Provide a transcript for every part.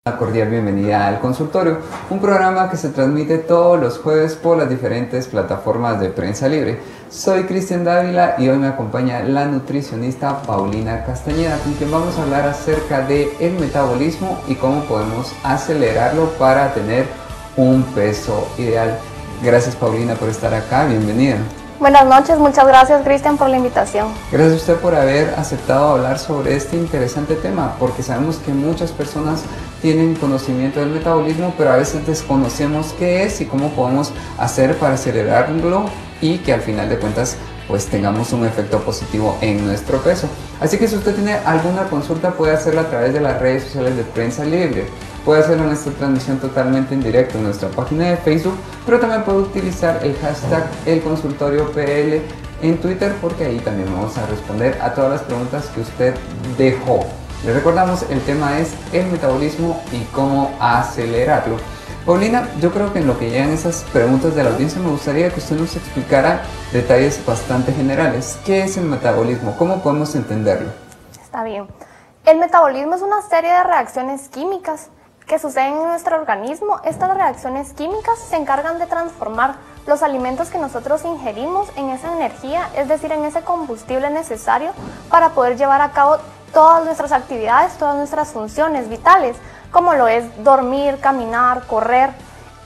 Una cordial bienvenida al consultorio, un programa que se transmite todos los jueves por las diferentes plataformas de Prensa Libre. Soy Cristian Dávila y hoy me acompaña la nutricionista Paulina Castañeda, con quien vamos a hablar acerca del metabolismo y cómo podemos acelerarlo para tener un peso ideal. Gracias, Paulina, por estar acá, bienvenida. Buenas noches, muchas gracias, Cristian, por la invitación. Gracias a usted por haber aceptado hablar sobre este interesante tema, porque sabemos que muchas personas tienen conocimiento del metabolismo, pero a veces desconocemos qué es y cómo podemos hacer para acelerarlo y que al final de cuentas pues tengamos un efecto positivo en nuestro peso. Así que si usted tiene alguna consulta puede hacerla a través de las redes sociales de Prensa Libre. Puede hacerlo en esta transmisión totalmente en directo en nuestra página de Facebook, pero también puede utilizar el hashtag #elconsultoriopl en Twitter, porque ahí también vamos a responder a todas las preguntas que usted dejó. Les recordamos, el tema es el metabolismo y cómo acelerarlo. Paulina, yo creo que en lo que llegan esas preguntas de la audiencia me gustaría que usted nos explicara detalles bastante generales. ¿Qué es el metabolismo? ¿Cómo podemos entenderlo? Está bien. El metabolismo es una serie de reacciones químicas que suceden en nuestro organismo. Estas reacciones químicas se encargan de transformar los alimentos que nosotros ingerimos en esa energía, es decir, en ese combustible necesario para poder llevar a cabo todas nuestras actividades, todas nuestras funciones vitales, como lo es dormir, caminar, correr.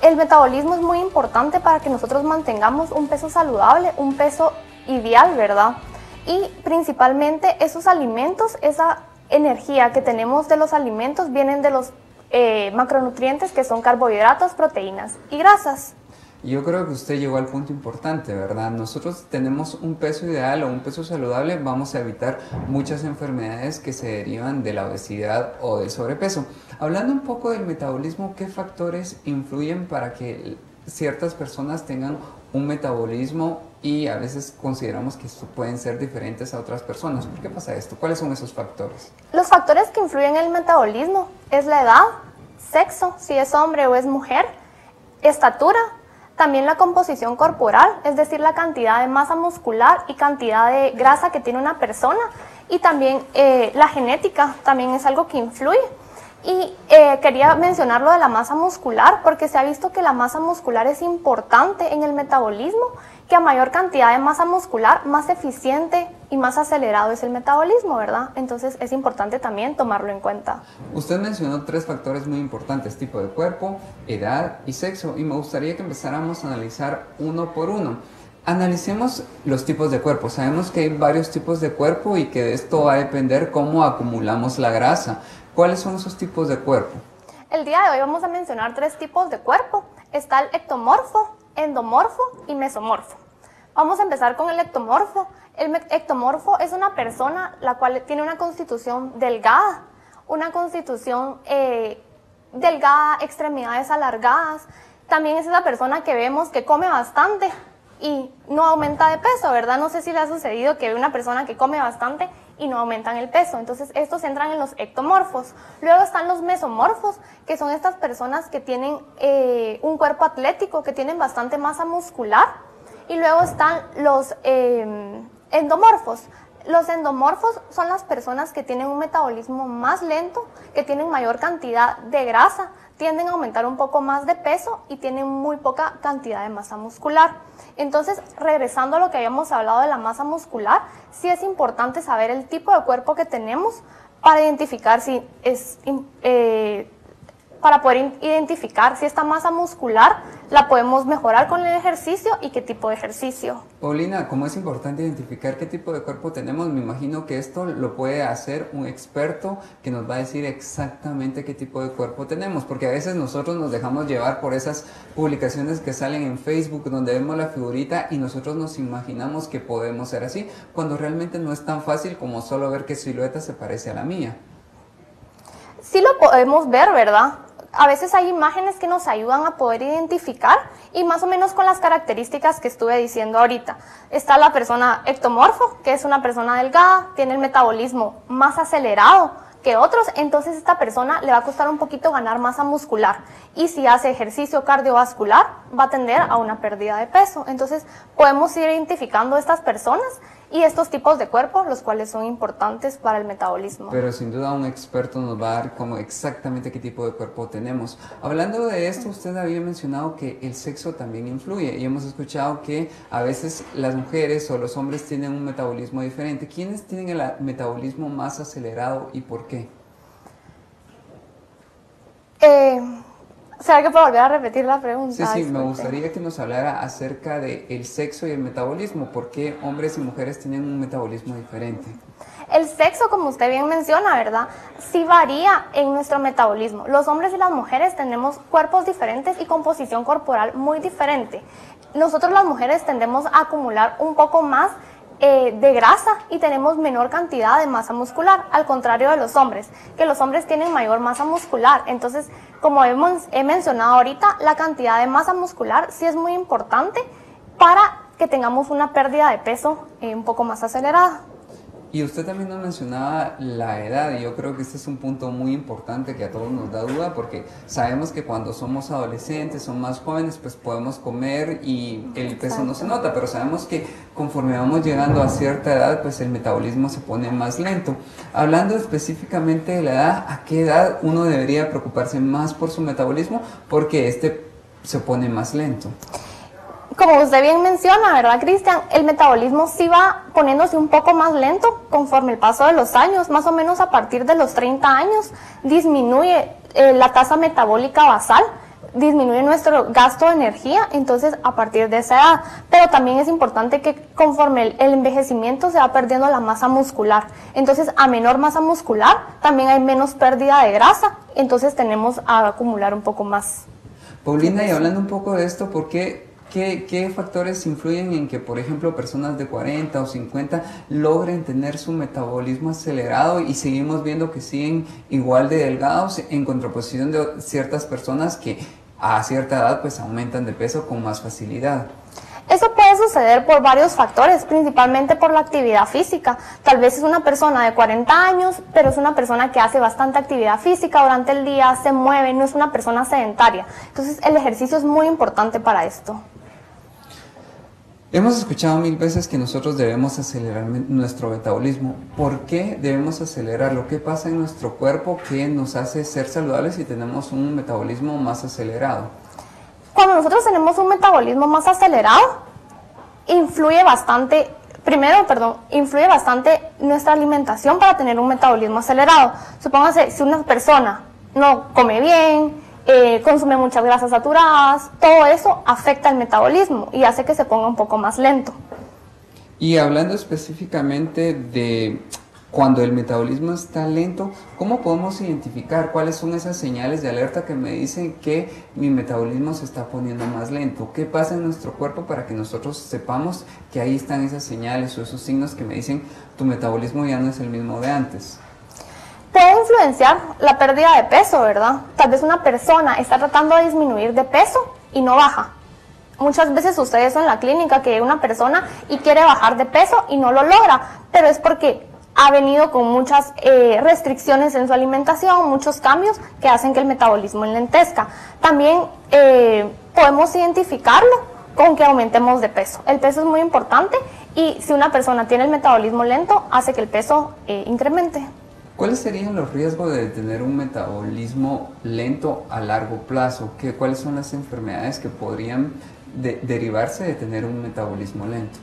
El metabolismo es muy importante para que nosotros mantengamos un peso saludable, un peso ideal, ¿verdad? Y principalmente esos alimentos, esa energía que tenemos de los alimentos vienen de los macronutrientes, que son carbohidratos, proteínas y grasas. Yo creo que usted llegó al punto importante, ¿verdad? Nosotros tenemos un peso ideal o un peso saludable, vamos a evitar muchas enfermedades que se derivan de la obesidad o del sobrepeso. Hablando un poco del metabolismo, ¿qué factores influyen para que ciertas personas tengan un metabolismo y a veces consideramos que pueden ser diferentes a otras personas? ¿Por qué pasa esto? ¿Cuáles son esos factores? Los factores que influyen en el metabolismo es la edad, sexo, si es hombre o es mujer, estatura, también la composición corporal, es decir, la cantidad de masa muscular y cantidad de grasa que tiene una persona, y también la genética también es algo que influye. Y quería mencionar lo de la masa muscular, porque se ha visto que la masa muscular es importante en el metabolismo, que a mayor cantidad de masa muscular, más eficiente y más acelerado es el metabolismo, ¿verdad? Entonces es importante también tomarlo en cuenta. Usted mencionó 3 factores muy importantes: tipo de cuerpo, edad y sexo, y me gustaría que empezáramos a analizar uno por uno. Analicemos los tipos de cuerpo. Sabemos que hay varios tipos de cuerpo y que de esto va a depender cómo acumulamos la grasa. ¿Cuáles son esos tipos de cuerpo? El día de hoy vamos a mencionar 3 tipos de cuerpo. Está el ectomorfo, endomorfo y mesomorfo. Vamos a empezar con el ectomorfo. El ectomorfo es una persona la cual tiene una constitución delgada, delgada, extremidades alargadas. También es esa persona que vemos que come bastante y no aumenta de peso, ¿verdad? No sé si le ha sucedido que ve una persona que come bastante y no aumentan el peso. Entonces estos entran en los ectomorfos. Luego están los mesomorfos, que son estas personas que tienen un cuerpo atlético, que tienen bastante masa muscular. Y luego están los endomorfos. Los endomorfos son las personas que tienen un metabolismo más lento, que tienen mayor cantidad de grasa, tienden a aumentar un poco más de peso y tienen muy poca cantidad de masa muscular. Entonces, regresando a lo que habíamos hablado de la masa muscular, sí es importante saber el tipo de cuerpo que tenemos para identificar para poder identificar si esta masa muscular la podemos mejorar con el ejercicio y qué tipo de ejercicio. Paulina, como es importante identificar qué tipo de cuerpo tenemos, me imagino que esto lo puede hacer un experto que nos va a decir exactamente qué tipo de cuerpo tenemos, porque a veces nosotros nos dejamos llevar por esas publicaciones que salen en Facebook donde vemos la figurita y nosotros nos imaginamos que podemos ser así, cuando realmente no es tan fácil como solo ver qué silueta se parece a la mía. Sí lo podemos ver, ¿verdad? A veces hay imágenes que nos ayudan a poder identificar y más o menos con las características que estuve diciendo ahorita. Está la persona ectomorfo, que es una persona delgada, tiene el metabolismo más acelerado que otros, entonces esta persona le va a costar un poquito ganar masa muscular, y si hace ejercicio cardiovascular va a tender a una pérdida de peso. Entonces podemos ir identificando estas personas y estos tipos de cuerpos, los cuales son importantes para el metabolismo. Pero sin duda un experto nos va a dar como exactamente qué tipo de cuerpo tenemos. Hablando de esto, usted había mencionado que el sexo también influye y hemos escuchado que a veces las mujeres o los hombres tienen un metabolismo diferente. ¿Quiénes tienen el metabolismo más acelerado y por qué? ¿Será que puedo volver a repetir la pregunta? Sí, me gustaría que nos hablara acerca del sexo y el metabolismo. ¿Por qué hombres y mujeres tienen un metabolismo diferente? El sexo, como usted bien menciona, ¿verdad? Sí varía en nuestro metabolismo. Los hombres y las mujeres tenemos cuerpos diferentes y composición corporal muy diferente. Nosotros las mujeres tendemos a acumular un poco más de grasa y tenemos menor cantidad de masa muscular, al contrario de los hombres, que los hombres tienen mayor masa muscular. Entonces, como he mencionado ahorita, la cantidad de masa muscular sí es muy importante para que tengamos una pérdida de peso un poco más acelerada. Y usted también nos mencionaba la edad, y yo creo que este es un punto muy importante que a todos nos da duda, porque sabemos que cuando somos adolescentes, son más jóvenes, pues podemos comer y el peso no se nota, pero sabemos que conforme vamos llegando a cierta edad, pues el metabolismo se pone más lento. Hablando específicamente de la edad, ¿a qué edad uno debería preocuparse más por su metabolismo? Porque este se pone más lento. Como usted bien menciona, ¿verdad, Cristian? El metabolismo sí va poniéndose un poco más lento conforme el paso de los años. Más o menos a partir de los 30 años disminuye la tasa metabólica basal, disminuye nuestro gasto de energía, entonces a partir de esa edad. Pero también es importante que conforme el envejecimiento se va perdiendo la masa muscular. Entonces a menor masa muscular también hay menos pérdida de grasa, entonces tenemos a acumular un poco más. Paulina, y hablando un poco de esto, ¿por qué? ¿Qué factores influyen en que, por ejemplo, personas de 40 o 50 logren tener su metabolismo acelerado y seguimos viendo que siguen igual de delgados en contraposición de ciertas personas que a cierta edad pues aumentan de peso con más facilidad? Eso puede suceder por varios factores, principalmente por la actividad física. Tal vez es una persona de 40 años, pero es una persona que hace bastante actividad física durante el día, se mueve, no es una persona sedentaria. Entonces el ejercicio es muy importante para esto. Hemos escuchado 1000 veces que nosotros debemos acelerar nuestro metabolismo. ¿Por qué debemos acelerarlo? ¿Qué pasa en nuestro cuerpo que nos hace ser saludables si tenemos un metabolismo más acelerado? Cuando nosotros tenemos un metabolismo más acelerado, influye bastante nuestra alimentación para tener un metabolismo acelerado. Supóngase, si una persona no come bien, consume muchas grasas saturadas, todo eso afecta el metabolismo y hace que se ponga un poco más lento. Y hablando específicamente de cuando el metabolismo está lento, ¿cómo podemos identificar cuáles son esas señales de alerta que me dicen que mi metabolismo se está poniendo más lento? ¿Qué pasa en nuestro cuerpo para que nosotros sepamos que ahí están esas señales o esos signos que me dicen tu metabolismo ya no es el mismo de antes? Puede influenciar la pérdida de peso, ¿verdad? Tal vez una persona está tratando de disminuir de peso y no baja. Muchas veces sucede eso en la clínica, que una persona y quiere bajar de peso y no lo logra, pero es porque ha venido con muchas restricciones en su alimentación, muchos cambios que hacen que el metabolismo enlentezca. También podemos identificarlo con que aumentemos de peso. El peso es muy importante y si una persona tiene el metabolismo lento, hace que el peso incremente. ¿Cuáles serían los riesgos de tener un metabolismo lento a largo plazo? ¿Cuáles son las enfermedades que podrían derivarse de tener un metabolismo lento?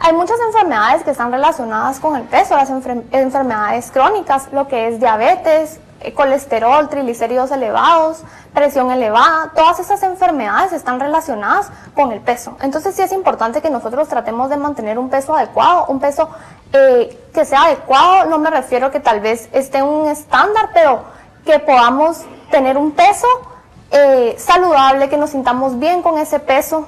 Hay muchas enfermedades que están relacionadas con el peso, las enfermedades crónicas, lo que es diabetes, colesterol, triglicéridos elevados, presión elevada, todas esas enfermedades están relacionadas con el peso. Entonces sí es importante que nosotros tratemos de mantener un peso adecuado, un peso que sea adecuado. No me refiero que tal vez esté en un estándar, pero que podamos tener un peso saludable, que nos sintamos bien con ese peso,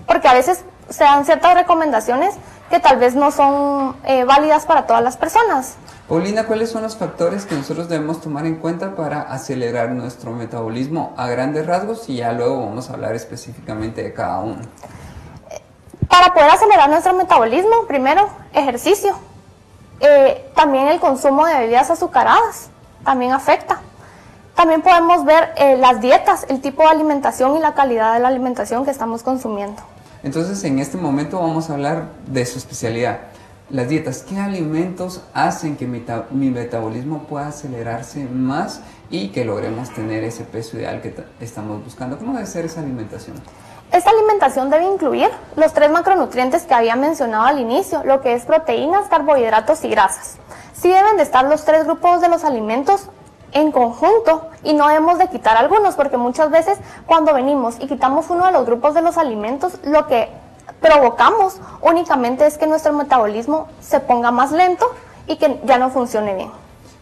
porque a veces se dan ciertas recomendaciones que tal vez no son válidas para todas las personas. Paulina, ¿cuáles son los factores que nosotros debemos tomar en cuenta para acelerar nuestro metabolismo a grandes rasgos? Y ya luego vamos a hablar específicamente de cada uno. Para poder acelerar nuestro metabolismo, primero, ejercicio. También el consumo de bebidas azucaradas también afecta. También podemos ver las dietas, el tipo de alimentación y la calidad de la alimentación que estamos consumiendo. Entonces, en este momento vamos a hablar de su especialidad. las dietas. ¿Qué alimentos hacen que mi metabolismo pueda acelerarse más y que logremos tener ese peso ideal que estamos buscando? ¿Cómo debe ser esa alimentación? Esta alimentación debe incluir los 3 macronutrientes que había mencionado al inicio, lo que es proteínas, carbohidratos y grasas. Sí deben de estar los 3 grupos de los alimentos en conjunto y no debemos de quitar algunos, porque muchas veces cuando venimos y quitamos uno de los grupos de los alimentos, lo que provocamos únicamente es que nuestro metabolismo se ponga más lento y que ya no funcione bien.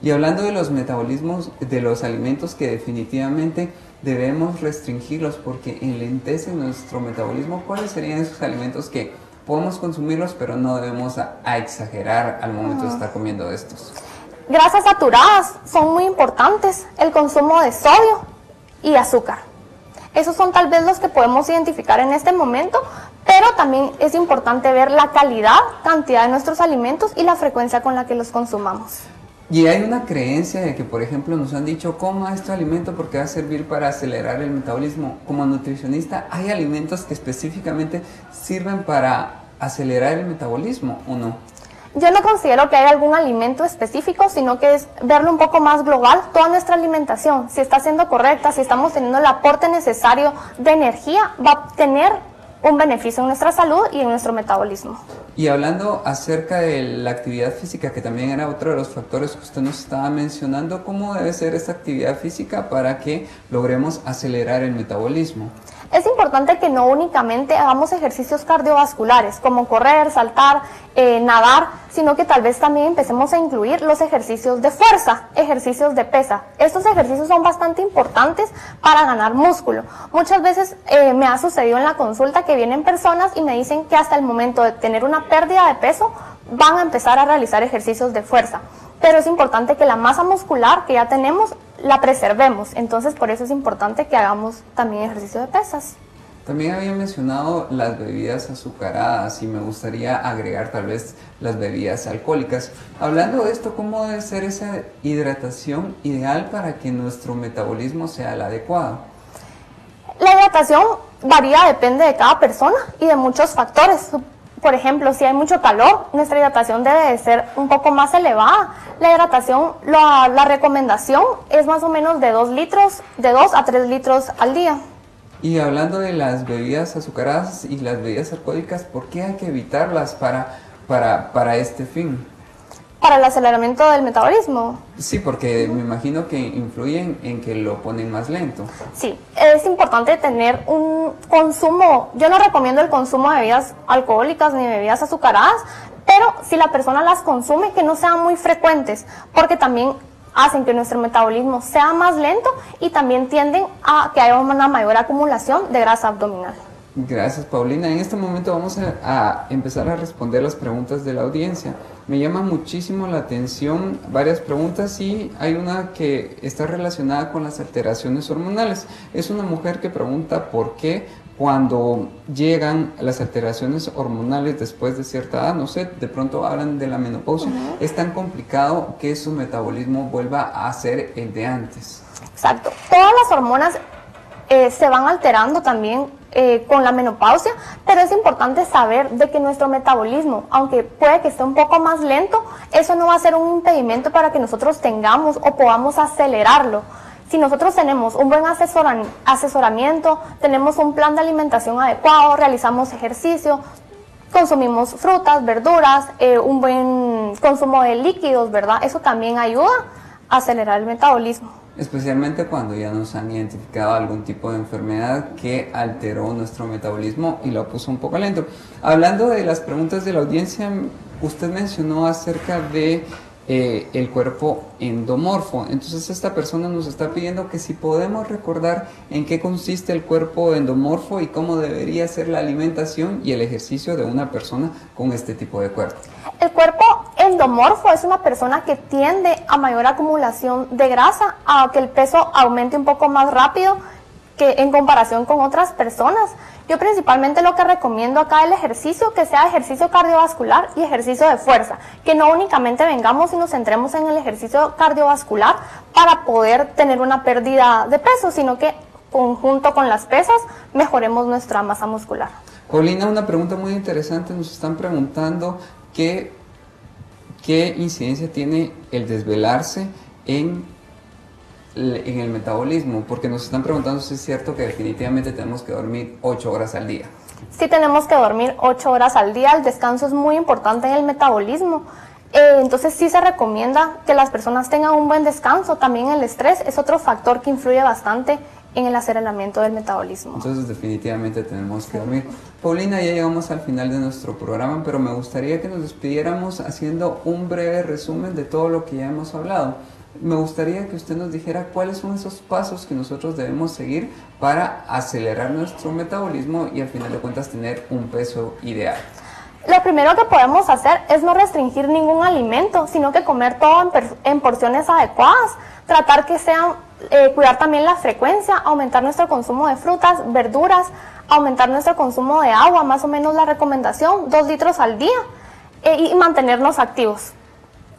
Y hablando de los metabolismos de los alimentos que definitivamente debemos restringirlos porque enlentecen nuestro metabolismo, ¿cuáles serían esos alimentos que podemos consumirlos pero no debemos a exagerar al momento de estar comiendo estos? Grasas saturadas son muy importantes, el consumo de sodio y azúcar. Esos son tal vez los que podemos identificar en este momento, pero también es importante ver la calidad, cantidad de nuestros alimentos y la frecuencia con la que los consumamos. Y hay una creencia de que, por ejemplo, nos han dicho, coma este alimento porque va a servir para acelerar el metabolismo. Como nutricionista, ¿hay alimentos que específicamente sirven para acelerar el metabolismo o no? Yo no considero que haya algún alimento específico, sino que es verlo un poco más global, toda nuestra alimentación, si está siendo correcta, si estamos teniendo el aporte necesario de energía, va a tener un beneficio en nuestra salud y en nuestro metabolismo. Y hablando acerca de la actividad física, que también era otro de los factores que usted nos estaba mencionando, ¿cómo debe ser esta actividad física para que logremos acelerar el metabolismo? Es importante que no únicamente hagamos ejercicios cardiovasculares como correr, saltar, nadar, sino que tal vez también empecemos a incluir los ejercicios de fuerza, ejercicios de pesa. Estos ejercicios son bastante importantes para ganar músculo. Muchas veces me ha sucedido en la consulta que vienen personas y me dicen que hasta el momento de tener una pérdida de peso van a empezar a realizar ejercicios de fuerza. Pero es importante que la masa muscular que ya tenemos la preservemos, entonces por eso es importante que hagamos también ejercicio de pesas. También había mencionado las bebidas azucaradas y me gustaría agregar tal vez las bebidas alcohólicas. Hablando de esto, ¿cómo debe ser esa hidratación ideal para que nuestro metabolismo sea el adecuado? La hidratación varía, depende de cada persona y de muchos factores. Por ejemplo, si hay mucho calor, nuestra hidratación debe de ser un poco más elevada. La hidratación, la recomendación es más o menos de 2 a 3 litros al día. Y hablando de las bebidas azucaradas y las bebidas alcohólicas, ¿por qué hay que evitarlas para este fin? Para el aceleramiento del metabolismo. Sí, porque me imagino que influyen en que lo ponen más lento. Sí, es importante tener un consumo, yo no recomiendo el consumo de bebidas alcohólicas ni bebidas azucaradas, pero si la persona las consume, que no sean muy frecuentes, porque también hacen que nuestro metabolismo sea más lento y también tienden a que haya una mayor acumulación de grasa abdominal. Gracias, Paulina. En este momento vamos a empezar a responder las preguntas de la audiencia. Me llama muchísimo la atención varias preguntas y hay una que está relacionada con las alteraciones hormonales. Es una mujer que pregunta por qué cuando llegan las alteraciones hormonales después de cierta edad, no sé, de pronto hablan de la menopausia, es tan complicado que su metabolismo vuelva a ser el de antes. Exacto. Todas las hormonas se van alterando también con la menopausia, pero es importante saber de que nuestro metabolismo, aunque puede que esté un poco más lento, eso no va a ser un impedimento para que nosotros tengamos o podamos acelerarlo. Si nosotros tenemos un buen asesoramiento, tenemos un plan de alimentación adecuado, realizamos ejercicio, consumimos frutas, verduras, un buen consumo de líquidos, ¿verdad? Eso también ayuda a acelerar el metabolismo. Especialmente cuando ya nos han identificado algún tipo de enfermedad que alteró nuestro metabolismo y lo puso un poco lento. Hablando de las preguntas de la audiencia, usted mencionó acerca de el cuerpo endomorfo. Entonces esta persona nos está pidiendo que si podemos recordar en qué consiste el cuerpo endomorfo y cómo debería ser la alimentación y el ejercicio de una persona con este tipo de cuerpo. El cuerpo endomorfo es una persona que tiende a mayor acumulación de grasa, a que el peso aumente un poco más rápido que en comparación con otras personas. Yo principalmente lo que recomiendo acá es el ejercicio, que sea ejercicio cardiovascular y ejercicio de fuerza, que no únicamente vengamos y nos centremos en el ejercicio cardiovascular para poder tener una pérdida de peso, sino que junto con las pesas mejoremos nuestra masa muscular. Paulina, una pregunta muy interesante, nos están preguntando que ¿qué incidencia tiene el desvelarse en el metabolismo? Porque nos están preguntando si es cierto que definitivamente tenemos que dormir 8 horas al día. Sí, tenemos que dormir 8 horas al día. El descanso es muy importante en el metabolismo. Entonces sí se recomienda que las personas tengan un buen descanso. También el estrés es otro factor que influye bastante en el aceleramiento del metabolismo. Entonces definitivamente tenemos que dormir. Paulina, ya llegamos al final de nuestro programa, pero me gustaría que nos despidiéramos haciendo un breve resumen de todo lo que ya hemos hablado. Me gustaría que usted nos dijera cuáles son esos pasos que nosotros debemos seguir para acelerar nuestro metabolismo y al final de cuentas tener un peso ideal. Lo primero que podemos hacer es no restringir ningún alimento, sino que comer todo en porciones adecuadas, tratar que sean, cuidar también la frecuencia, aumentar nuestro consumo de frutas, verduras, aumentar nuestro consumo de agua, más o menos la recomendación, 2 litros al día, y mantenernos activos.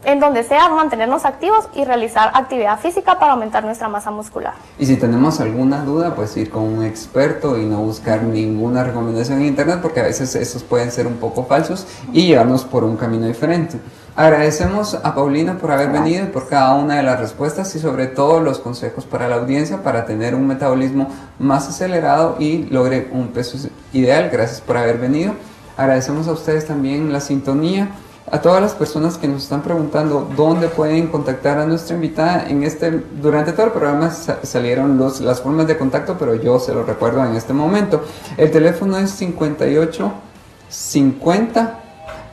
En donde sea, mantenernos activos y realizar actividad física para aumentar nuestra masa muscular. Y si tenemos alguna duda, pues ir con un experto y no buscar ninguna recomendación en internet, porque a veces esos pueden ser un poco falsos y llevarnos por un camino diferente. Agradecemos a Paulina por haber venido y por cada una de las respuestas y sobre todo los consejos para la audiencia para tener un metabolismo más acelerado y logre un peso ideal. Gracias por haber venido. Agradecemos a ustedes también la sintonía. A todas las personas que nos están preguntando dónde pueden contactar a nuestra invitada, durante todo el programa salieron las formas de contacto, pero yo se lo recuerdo en este momento. El teléfono es 58 50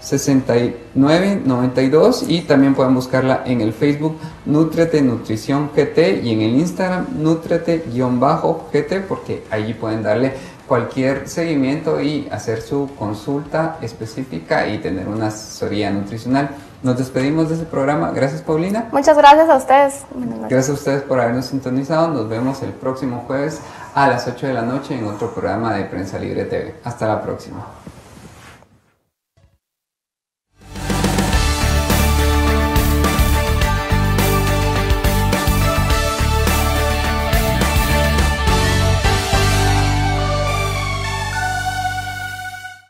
69 92 y también pueden buscarla en el Facebook Nútrete Nutrición GT y en el Instagram Nútrete_GT, porque allí pueden darle cualquier seguimiento y hacer su consulta específica y tener una asesoría nutricional. Nos despedimos de este programa. Gracias, Paulina. Muchas gracias a ustedes. Gracias a ustedes por habernos sintonizado. Nos vemos el próximo jueves a las 8 de la noche en otro programa de Prensa Libre TV. Hasta la próxima.